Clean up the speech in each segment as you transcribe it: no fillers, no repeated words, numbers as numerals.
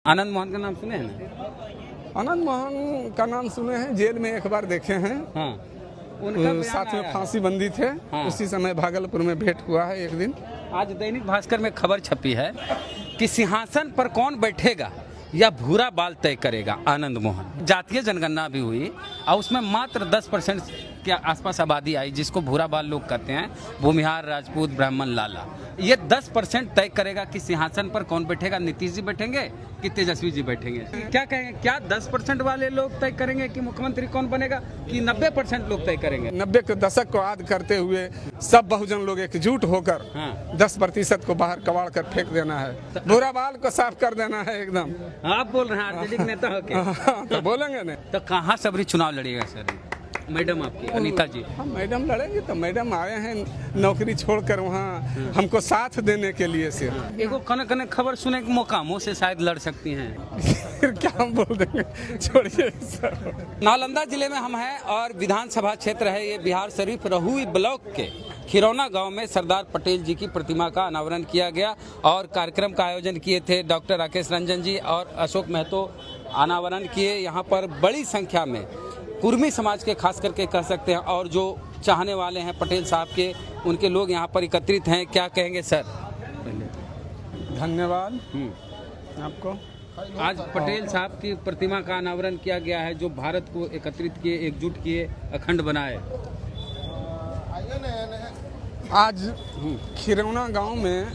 आनंद मोहन का नाम सुने हैं ना? आनंद मोहन का नाम सुने हैं, जेल में एक बार देखे हैं। हाँ, उनका साथ में फांसी बंदी थे। हाँ। उसी समय भागलपुर में भेंट हुआ है एक दिन। आज दैनिक भास्कर में खबर छपी है कि सिंहासन पर कौन बैठेगा या भूरा बाल तय करेगा आनंद मोहन। जातीय जनगणना भी हुई और उसमें मात्र 10% के आसपास आबादी आई, जिसको भूरा बाल लोग कहते हैं, भूमिहार, राजपूत, ब्राह्मण, लाला। ये 10% तय करेगा कि सिंहासन पर कौन बैठेगा। नीतीश जी बैठेंगे कि तेजस्वी जी बैठेंगे? क्या कहेंगे, क्या 10% वाले लोग तय करेंगे कि मुख्यमंत्री कौन बनेगा, कि 90% लोग तय करेंगे? 90 के दशक को याद करते हुए सब बहुजन लोग एकजुट होकर 10% को बाहर कबाड़ कर फेंक देना है। भूरा बाल को साफ कर देना है एकदम। आप बोल रहे हैं आरजेडी के नेता होके? तो बोलेंगे नहीं तो कहाँ सबरी चुनाव लड़ेगा सर? मैडम आपकी अनीता जी? हम मैडम लड़ेंगे तो मैडम आए हैं नौकरी छोड़कर वहाँ हमको साथ देने के लिए से। एगो कने खबर सुने के मोकामों से शायद लड़ सकती हैं। फिर क्या हम बोल देंगे, छोड़िए सर। नालंदा जिले में हम हैं और विधानसभा क्षेत्र है ये बिहार शरीफ रहुई ब्लॉक के खिरौना गांव में सरदार पटेल जी की प्रतिमा का अनावरण किया गया और कार्यक्रम का आयोजन किए थे डॉक्टर राकेश रंजन जी और अशोक महतो। अनावरण किए। यहाँ पर बड़ी संख्या में कुर्मी समाज के खास करके कह सकते हैं और जो चाहने वाले हैं पटेल साहब के, उनके लोग यहाँ पर एकत्रित हैं। क्या कहेंगे सर? धन्यवाद आपको। आज पटेल साहब की प्रतिमा का अनावरण किया गया है, जो भारत को एकत्रित किए, एकजुट किए, अखंड बनाए। आज खिरौना गांव में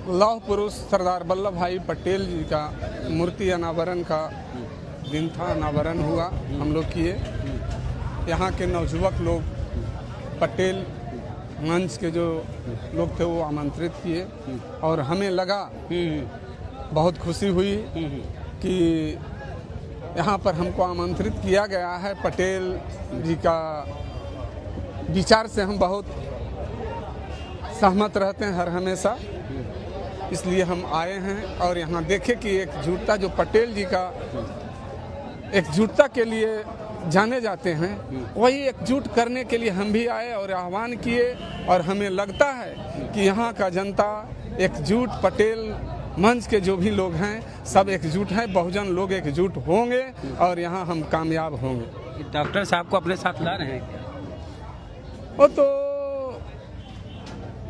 लौह पुरुष सरदार वल्लभ भाई पटेल जी का मूर्ति अनावरण का दिन था। अनावरण हुआ, हम लोग किए। यहाँ के नवयुवक लोग, पटेल मंच के जो लोग थे वो आमंत्रित किए और हमें लगा, बहुत खुशी हुई कि यहाँ पर हमको आमंत्रित किया गया है। पटेल जी का विचार से हम बहुत सहमत रहते हैं हर हमेशा, इसलिए हम आए हैं और यहाँ देखे कि एकजुटता जो पटेल जी का एकजुटता के लिए जाने जाते हैं, वही एकजुट करने के लिए हम भी आए और आह्वान किए। और हमें लगता है कि यहाँ का जनता एकजुट, पटेल मंच के जो भी लोग हैं सब एकजुट हैं, बहुजन लोग एकजुट होंगे और यहाँ हम कामयाब होंगे। डॉक्टर साहब को अपने साथ ला रहे हैं क्या? वो तो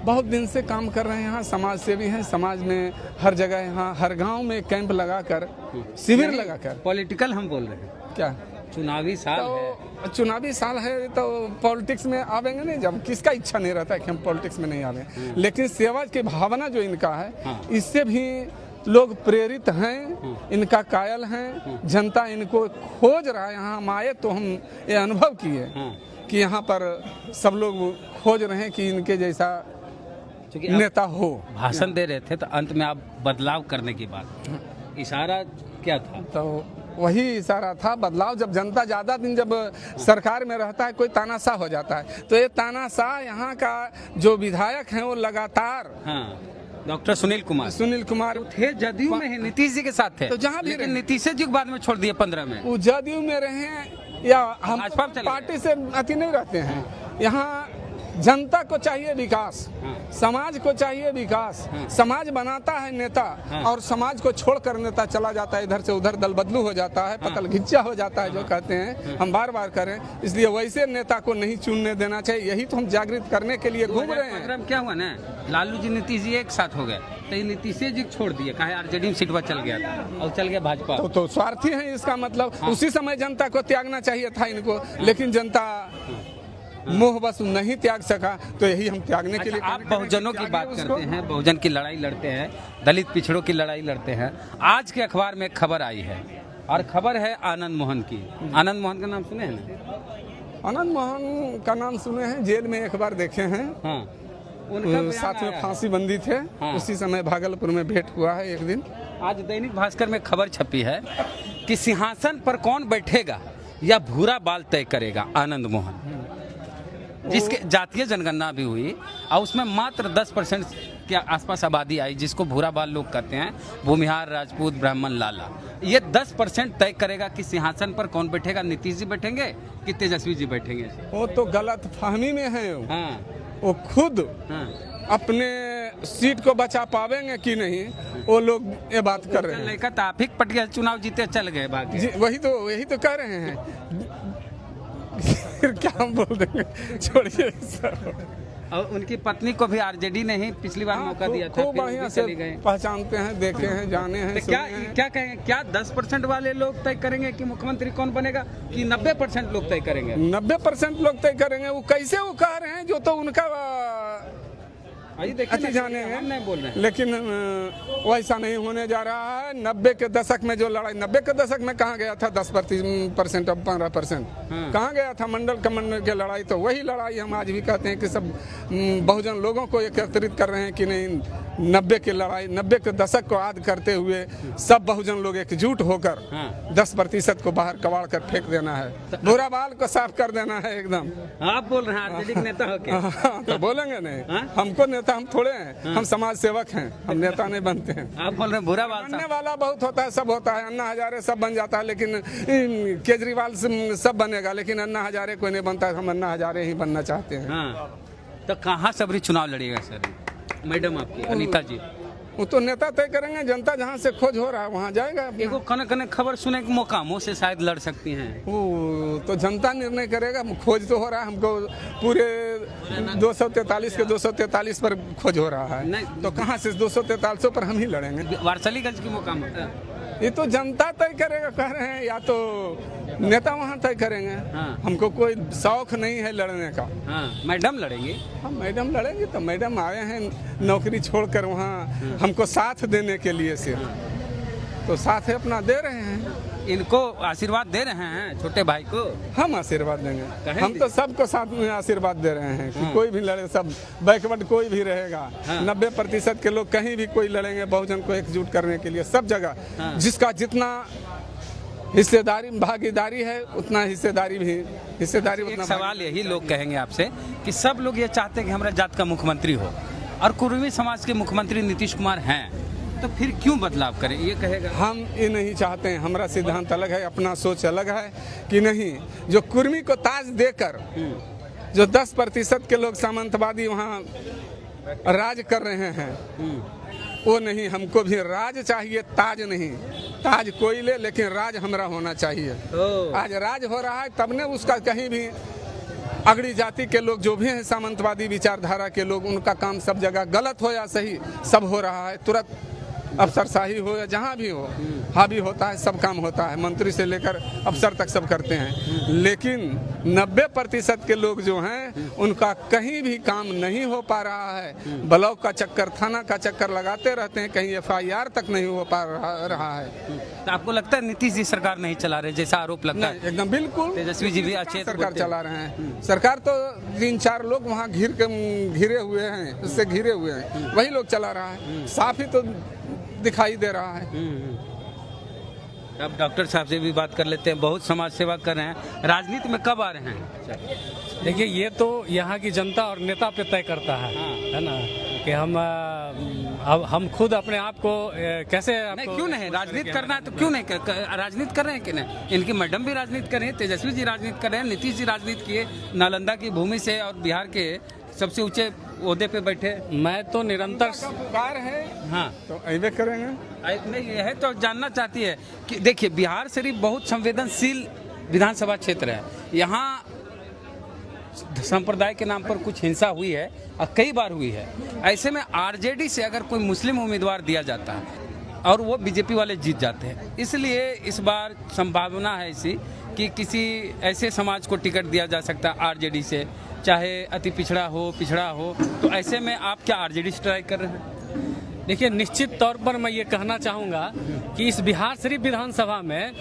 बहुत दिन से काम कर रहे हैं, यहाँ समाज सेवी हैं। समाज में हर जगह, यहाँ हर गांव में कैंप लगाकर, शिविर लगाकर। पॉलिटिकल हम बोल रहे हैं क्या? चुनावी साल तो चुनावी साल है तो पॉलिटिक्स में आवेंगे नहीं। जब किसका इच्छा नहीं रहता है कि हम पॉलिटिक्स में नहीं आवे, लेकिन सेवा की भावना जो इनका है, इससे भी लोग प्रेरित हैं, इनका कायल हैं। जनता इनको खोज रहा है। यहाँ हम आए तो हम ये अनुभव किए कि यहाँ पर सब लोग खोज रहे हैं कि इनके जैसा नेता हो। भाषण दे रहे थे तो अंत में आप बदलाव करने की बात, इशारा क्या था? तो वही इशारा था, बदलाव। जब जनता ज्यादा दिन जब सरकार में रहता है, कोई तानाशाह हो जाता है, तो ये तानाशाह यहाँ का जो विधायक हैं वो लगातार डॉक्टर सुनील कुमार तो थे, जदयू में नीतीश जी के साथ थे। तो जहाँ भी लेकिन नीतीश जी के बाद में छोड़ दिए 15 में। वो जदयू में रहे या हम पार्टी से अति नहीं रहते हैं। यहाँ जनता को चाहिए विकास, समाज को चाहिए विकास। समाज बनाता है नेता और समाज को छोड़कर नेता चला जाता है, इधर से उधर दल बदलू हो जाता है, पतल घिच्चा हो जाता है, जो कहते हैं हम बार बार करें। इसलिए वैसे नेता को नहीं चुनने देना चाहिए। यही तो हम जागृत करने के लिए घूम रहे हैं। क्या हुआ ना, लालू जी नीतीश जी एक साथ हो गए, तो नीतीश जी छोड़ दिए, कहा आरजेडी में सीट पर चल गया था और चल गया भाजपा। तो स्वार्थी है इसका मतलब। उसी समय जनता को त्यागना चाहिए था इनको, लेकिन जनता मोह बस नहीं त्याग सका, तो यही हम त्यागने के लिए। आप बहुजनों की बात करते हैं, बहुजन की लड़ाई लड़ते हैं, दलित पिछड़ों की लड़ाई लड़ते हैं। आज के अखबार में खबर आई है और खबर है आनंद मोहन की। आनंद मोहन का नाम सुने हैं ना? आनंद मोहन का नाम सुने हैं, जेल में एक बार देखे हैं। उनका साथ में फांसी बंदी थे। उसी समय भागलपुर में भेंट हुआ है एक दिन। आज दैनिक भास्कर में खबर छपी है कि सिंहासन पर कौन बैठेगा या भूरा बाल तय करेगा आनंद मोहन, जिसके जातीय जनगणना भी हुई और उसमें मात्र 10% के आसपास आबादी आई, जिसको भूरा बाल लोग कहते हैं, भूमिहार, राजपूत, ब्राह्मण, लाला। ये 10% तय करेगा कि सिंहासन पर कौन बैठेगा। नीतीश जी बैठेंगे कि तेजस्वी जी बैठेंगे? वो तो गलत फहमी में है। वो खुद अपने सीट को बचा पावेंगे कि नहीं, वो लोग ये बात कर रहे हैं। लेकर तो आप ही पटियाला चुनाव जीते चल गए बाकी। जी वही तो कह रहे हैं। फिर क्या हम बोल देंगे, छोड़िए सर। और उनकी पत्नी को भी आरजेडी ने ही पिछली बार मौका दिया था, खूब फिर वो बढ़िया भी से चली गए। पहचानते हैं, देखे हैं, जाने हैं, तो क्या सुने हैं। क्या कहेंगे, क्या 10% वाले लोग तय करेंगे कि मुख्यमंत्री कौन बनेगा, कि 90% लोग तय करेंगे? 90% लोग तय करेंगे। वो कैसे वो कह रहे हैं, जो तो उनका देखिए जाने हम नहीं बोल रहे हैं। लेकिन वैसा नहीं होने जा रहा है। 90 के दशक में जो लड़ाई, 90 के दशक में कहाँ गया था 10% और 15%? कहाँ गया था मंडल कमंडल की लड़ाई? तो वही लड़ाई हम आज भी कहते हैं कि सब बहुजन लोगों को एकत्रित कर रहे हैं कि नहीं, 90 की लड़ाई, 90 के दशक को याद करते हुए सब बहुजन लोग एकजुट होकर 10% को बाहर कबाड़ कर फेंक देना है, बुरा बाल को साफ कर देना है एकदम। आप बोल रहे हैं आरजेडी के नेता होके? तो बोलेंगे नहीं, हमको नेता हम थोड़े हैं, हम समाज सेवक हैं, हम नेता नहीं बनते हैं। आप बोल रहे हैं बुरा बाल बनने वाला बहुत होता है, सब होता है। अन्ना हजारे सब बन जाता है, लेकिन केजरीवाल सब बनेगा, लेकिन अन्ना हजारे कोई नहीं बनता है। हम अन्ना हजारे ही बनना चाहते हैं। तो कहाँ सबरी चुनाव लड़ेगा सर मैडम आपकी, अनीता जी? वो तो नेता तय करेंगे, जनता जहाँ से खोज हो रहा है वहाँ जाएगा। एगो कने खबर सुने के मौका मुँह से शायद लड़ सकती हैं। वो तो जनता निर्णय करेगा। खोज तो हो रहा है, हमको पूरे 243 के 243 पर खोज हो रहा है, तो कहाँ से 243 पर हम ही लड़ेंगे। वारसलीगंज की मौका ये तो जनता तय करेगा, कह रहे हैं, या तो नेता वहाँ तय करेंगे। हमको कोई शौक नहीं है लड़ने का। मैडम लड़ेंगे? हम मैडम लड़ेंगे, तो मैडम आए हैं नौकरी छोड़कर वहाँ हमको साथ देने के लिए सिर्फ, तो साथ है अपना दे रहे हैं। इनको आशीर्वाद दे रहे हैं छोटे भाई को? हम आशीर्वाद देंगे, हम तो सबको साथ में आशीर्वाद दे रहे हैं कि कोई भी लड़े, सब बैकवर्ड कोई भी रहेगा। 90% के लोग कहीं भी कोई लड़ेंगे बहुजन को एकजुट करने के लिए, सब जगह जिसका जितना हिस्सेदारी भागीदारी है उतना हिस्सेदारी एक सवाल यही लोग कहेंगे आपसे कि सब लोग ये चाहते हैं कि हमारा जात का मुख्यमंत्री हो, और कुर्मी समाज के मुख्यमंत्री नीतीश कुमार हैं, तो फिर क्यों बदलाव करें, ये कहेगा। हम ये नहीं चाहते हैं, हमारा सिद्धांत अलग है, अपना सोच अलग है कि नहीं, जो कुर्मी को ताज देकर जो 10% के लोग सामंतवादी वहाँ राज कर रहे हैं, वो नहीं। हमको भी राज चाहिए, ताज नहीं। ताज कोई ले, लेकिन राज हमरा होना चाहिए। आज राज हो रहा है, तब ने उसका कहीं भी अगड़ी जाति के लोग जो भी हैं, सामंतवादी विचारधारा के लोग, उनका काम सब जगह गलत हो या सही सब हो रहा है। तुरंत अफसरशाही हो या जहाँ भी हो, हावी होता है, सब काम होता है, मंत्री से लेकर अफसर तक सब करते हैं। लेकिन 90% के लोग जो हैं उनका कहीं भी काम नहीं हो पा रहा है। ब्लॉक का चक्कर, थाना का चक्कर लगाते रहते हैं, कहीं FIR तक नहीं हो पा रहा है। तो आपको लगता है नीतीश जी सरकार नहीं चला रहे, जैसा आरोप लगता है? एकदम बिल्कुल, तेजस्वी जी भी अच्छे सरकार चला रहे हैं। सरकार तो 3-4 लोग वहाँ घिरे हुए हैं, उससे घिरे हुए हैं, वही लोग चला रहा है, साफ ही तो दिखाई दे रहा है। अब डॉक्टर साहब से भी बात कर लेते हैं, बहुत समाज सेवा कर रहे हैं, राजनीति में कब आ रहे हैं? देखिए, ये तो यहाँ की जनता और नेता पे तय करता है ना, कि हम खुद अपने आप को कैसे नहीं, क्यों नहीं राजनीति करना है, तो क्यों नहीं राजनीति कर रहे हैं कि नहीं? इनकी मैडम भी राजनीति कर रहे हैं, तेजस्वी जी राजनीति कर रहे हैं, नीतीश जी राजनीति किए, नालंदा की भूमि से और बिहार के सबसे ऊंचे ओहदे पे बैठे। मैं तो निरंतर पुकार है, तो ऐसे करेंगे। नहीं, ये है तो जानना चाहती है कि देखिए, बिहार शरीफ बहुत संवेदनशील विधानसभा क्षेत्र है, यहाँ संप्रदाय के नाम पर कुछ हिंसा हुई है और कई बार हुई है। ऐसे में आरजेडी से अगर कोई मुस्लिम उम्मीदवार दिया जाता है और वो बीजेपी वाले जीत जाते हैं, इसलिए इस बार संभावना है ऐसी कि किसी ऐसे समाज को टिकट दिया जा सकता है आरजेडी से, चाहे अति पिछड़ा हो। तो ऐसे में आप क्या आरजेडी से ट्राई कर रहे हैं? देखिए, निश्चित तौर पर मैं ये कहना चाहूँगा कि इस बिहार शरीफ विधानसभा में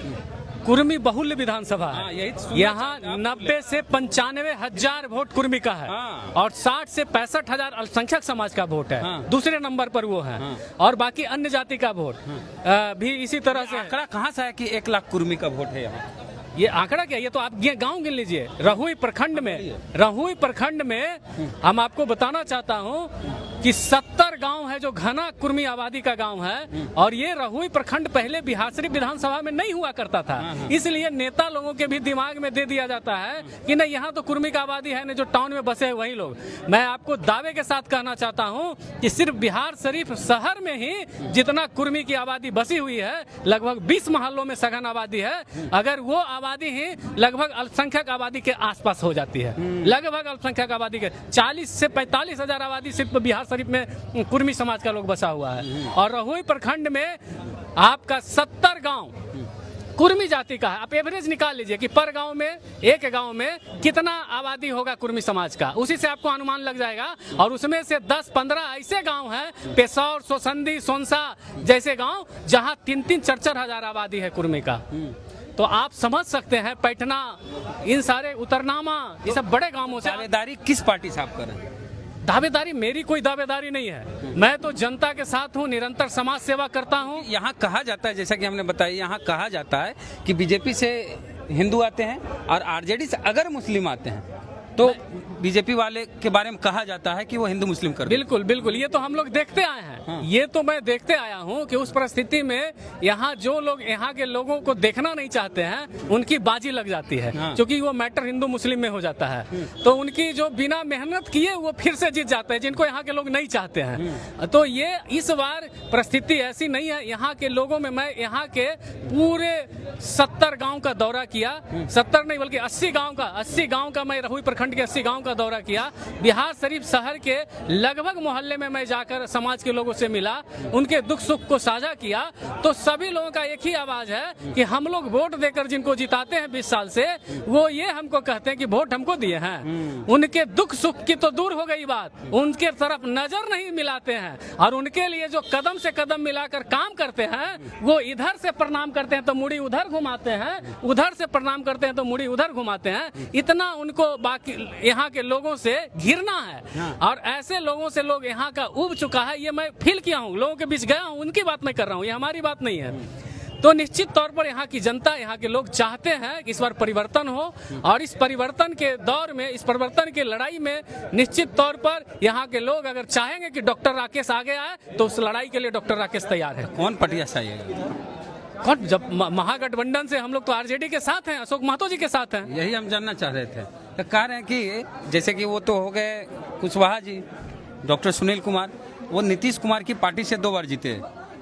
कुर्मी बहुल्य विधानसभा है। यहाँ 90 से 95 हजार वोट कुर्मी का है, और 60 से 65 हजार अल्पसंख्यक समाज का वोट है। दूसरे नंबर पर वो है, और बाकी अन्य जाति का वोट भी इसी तरह से। आंकड़ा कहाँ से है कि 1 लाख कुर्मी का वोट है यहाँ? ये आंकड़ा क्या, ये तो आप ये गांव गिन लीजिए। रहुई प्रखंड में हम आपको बताना चाहता हूँ कि 70 गांव है जो घना कुर्मी आबादी का गांव है, और ये रहुई प्रखंड पहले बिहार शरीफ विधानसभा में नहीं हुआ करता था। इसलिए नेता लोगों के भी दिमाग में दे दिया जाता है कि नहीं, यहाँ तो कुर्मी का आबादी है, नहीं जो टाउन में बसे हैं वही लोग। मैं आपको दावे के साथ कहना चाहता हूँ कि सिर्फ बिहार शरीफ शहर में ही जितना कुर्मी की आबादी बसी हुई है, लगभग 20 मोहल्लों में सघन आबादी है। अगर वो आबादी ही लगभग अल्पसंख्यक आबादी के आसपास हो जाती है, लगभग अल्पसंख्यक आबादी के 40 से 45 हजार आबादी सिर्फ बिहार शरीफ में कुर्मी समाज का लोग बसा हुआ है, और रहुई प्रखंड में आपका 70 गांव कुर्मी जाति का है। आप एवरेज निकाल लीजिए कि पर गांव में, एक गांव में कितना आबादी होगा कुर्मी समाज का, उसी से आपको अनुमान लग जाएगा। और उसमें से 10-15 ऐसे गांव हैं, पेशौर, सोसंदी, सोनसा जैसे गांव, जहां 3-3, 4-4 हजार आबादी है कुर्मी का। तो आप समझ सकते हैं पैठना, इन सारे उतरनामा, ये सब बड़े गांवों से। दावेदारी किस पार्टी से आप कर रहे हैं? दावेदारी मेरी कोई दावेदारी नहीं है, मैं तो जनता के साथ हूँ, निरंतर समाज सेवा करता हूँ। यहाँ कहा जाता है, जैसा कि हमने बताया, यहाँ कहा जाता है कि बीजेपी से हिंदू आते हैं और आरजेडी से अगर मुस्लिम आते हैं तो बीजेपी वाले के बारे में कहा जाता है कि वो हिंदू मुस्लिम कर। बिल्कुल बिल्कुल, ये तो हम लोग देखते आए हैं। हाँ। ये तो मैं देखते आया हूँ कि उस परिस्थिति में यहाँ जो लोग यहाँ के लोगों को देखना नहीं चाहते हैं, उनकी बाजी लग जाती है। हाँ। क्योंकि वो मैटर हिंदू मुस्लिम में हो जाता है, तो उनकी जो बिना मेहनत किए वो फिर से जीत जाते हैं, जिनको यहाँ के लोग नहीं चाहते हैं। तो ये इस बार परिस्थिति ऐसी नहीं है। यहाँ के लोगों में, मैं यहाँ के पूरे 70 गाँव का दौरा किया, 70 नहीं बल्कि 80 गाँव का मैं रहुई प्रखंड के 80 गांव का दौरा किया। बिहार शरीफ शहर के लगभग मोहल्ले में मैं जाकर समाज के लोगों से मिला, उनके दुख सुख को साझा किया। तो सभी लोगों का एक ही आवाज है कि हम लोग वोट देकर जिनको जिताते हैं 20 साल से, वो ये हमको कहते हैं कि वोट हमको दिए हैं। उनके दुख सुख की तो दूर हो गई बात, उनके तरफ नजर नहीं मिलाते हैं, और उनके लिए जो कदम से कदम मिलाकर काम करते हैं, वो इधर से प्रणाम करते हैं तो मुड़ी उधर घुमाते हैं, उधर से प्रणाम करते हैं तो मुड़ी उधर घुमाते हैं। इतना उनको बाकी यहाँ के लोगों से घिरना है। और ऐसे लोगों से लोग यहाँ का उब चुका है, ये मैं फील किया हूँ, लोगों के बीच गया हूँ, उनकी बात मैं कर रहा हूँ, ये हमारी बात नहीं है। तो निश्चित तौर पर यहाँ की जनता, यहाँ के लोग चाहते हैं कि इस बार परिवर्तन हो, और इस परिवर्तन के दौर में, इस परिवर्तन की लड़ाई में निश्चित तौर पर यहाँ के लोग अगर चाहेंगे कि डॉक्टर राकेश आगे आए, तो उस लड़ाई के लिए डॉक्टर राकेश तैयार है। कौन पार्टी चाहिए? कौन? जब महागठबंधन से हम लोग तो आरजेडी के साथ हैं, अशोक महतो जी के साथ हैं। यही हम जानना चाह रहे थे। तो कह रहे हैं कि जैसे कि वो तो हो गए कुशवाहा जी, डॉक्टर सुनील कुमार, वो नीतीश कुमार की पार्टी से 2 बार जीते,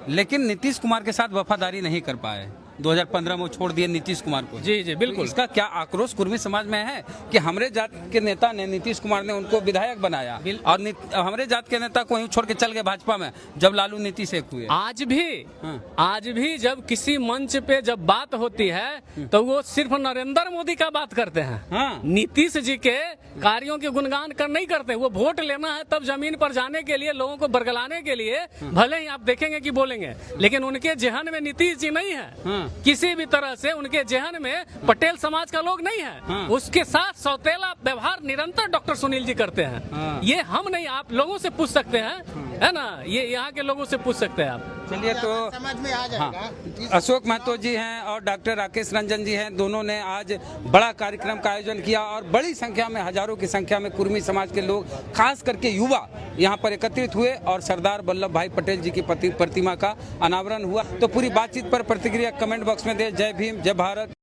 लेकिन नीतीश कुमार के साथ वफादारी नहीं कर पाए। 2015 में वो छोड़ दिए नीतीश कुमार को। जी जी बिल्कुल। इसका क्या आक्रोश कुर्मी समाज में है कि हमरे जात के नेता ने, नीतीश कुमार ने उनको विधायक बनाया, और हमरे जात के नेता को यूं छोड़ के चल गए भाजपा में, जब लालू नीतीश एक हुए। आज भी जब किसी मंच पे जब बात होती है तो वो सिर्फ नरेंद्र मोदी का बात करते हैं। हाँ। नीतीश जी के कार्यों के गुणगान कर नहीं करते। वो वोट लेना है तब जमीन पर जाने के लिए, लोगों को बरगलाने के लिए भले ही आप देखेंगे कि बोलेंगे, लेकिन उनके जहन में नीतीश जी नहीं है। किसी भी तरह से उनके जहन में पटेल समाज का लोग नहीं है। हाँ। उसके साथ सौतेला व्यवहार निरंतर डॉक्टर सुनील जी करते हैं। हाँ। ये हम नहीं, आप लोगों से पूछ सकते हैं, है ना, ये यहाँ के लोगों से पूछ सकते हैं आप। चलिए, तो समझ में आ जाएगा। हाँ। अशोक महतो जी हैं और डॉक्टर राकेश रंजन जी हैं, दोनों ने आज बड़ा कार्यक्रम का आयोजन किया, और बड़ी संख्या में, हजारों की संख्या में कुर्मी समाज के लोग, खास करके युवा, यहाँ पर एकत्रित हुए, और सरदार वल्लभ भाई पटेल जी की प्रतिमा का अनावरण हुआ। तो पूरी बातचीत पर प्रतिक्रिया कमेंट बॉक्स में दे। जय भीम, जय भारत।